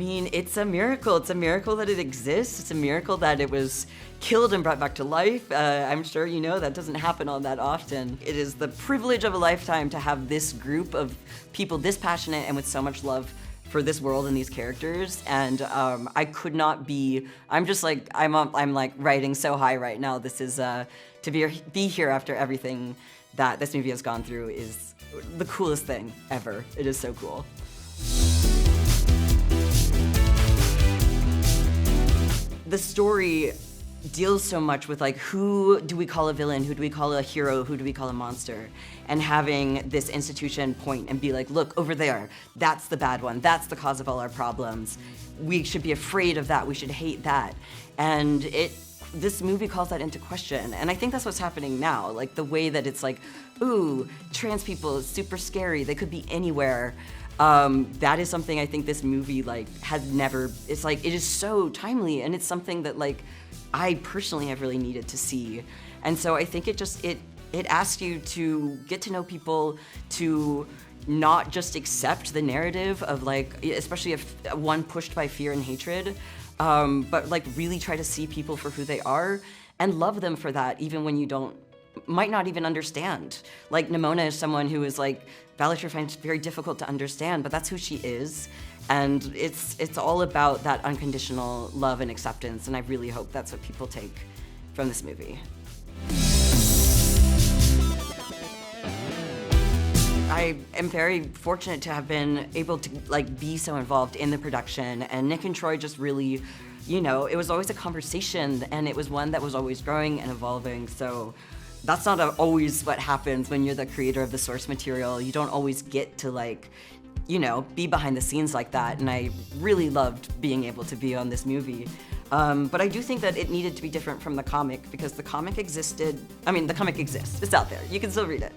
mean, it's a miracle. It's a miracle that it exists. It's a miracle that it was killed and brought back to life. I'm sure you know that doesn't happen all that often. It is the privilege of a lifetime to have this group of people this passionate and with so much love for this world and these characters. And I could not be, I'm just like, I'm like riding so high right now. This is, to be here after everything that this movie has gone through is the coolest thing ever. It is so cool. The story deals so much with like, who do we call a villain, who do we call a hero, who do we call a monster? And having this institution point and be like, look, over there, that's the bad one, that's the cause of all our problems. We should be afraid of that, we should hate that. And this movie calls that into question. And I think that's what's happening now. Like the way that it's like, ooh, trans people, super scary, they could be anywhere. That is something I think this movie like has never, it's like, it is so timely, and it's something that like I personally have really needed to see. And so I think it asks you to get to know people, to not just accept the narrative of like, especially if one pushed by fear and hatred, but like really try to see people for who they are and love them for that, even when you might not even understand. Like Nimona is someone who is like, Ballacher finds very difficult to understand, but that's who she is. And it's all about that unconditional love and acceptance, and I really hope that's what people take from this movie. I am very fortunate to have been able to like be so involved in the production, and Nick and Troy just really, you know, it was always a conversation, and it was one that was always growing and evolving. So that's not always what happens when you're the creator of the source material. You don't always get to like, you know, be behind the scenes like that, and I really loved being able to be on this movie. But I do think that it needed to be different from the comic, because the comic existed, I mean, the comic exists, it's out there, you can still read it.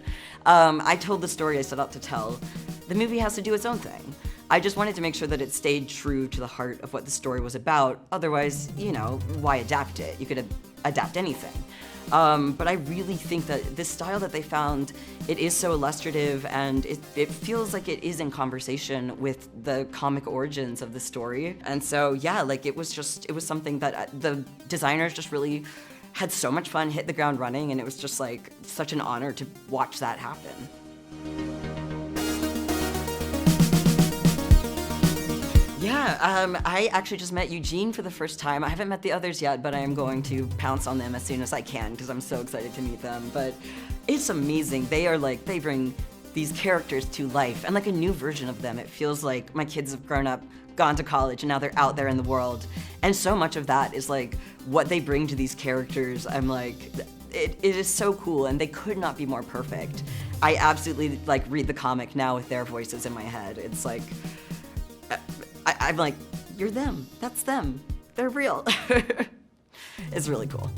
I told the story I set out to tell. The movie has to do its own thing. I just wanted to make sure that it stayed true to the heart of what the story was about. Otherwise, you know, why adapt it? You could adapt anything. But I really think that this style that they found, it is so illustrative, and it feels like it is in conversation with the comic origins of the story. And so, yeah, like it was something that the designers just really had so much fun, hit the ground running, and it was just like such an honor to watch that happen. Yeah, I actually just met Eugene for the first time. I haven't met the others yet, but I am going to pounce on them as soon as I can, because I'm so excited to meet them. But it's amazing. They bring these characters to life, and like a new version of them. It feels like my kids have grown up, gone to college, and now they're out there in the world. And so much of that is like what they bring to these characters. I'm like, it is so cool, and they could not be more perfect. I absolutely like read the comic now with their voices in my head. It's like, I'm like, you're them, that's them, they're real. It's really cool.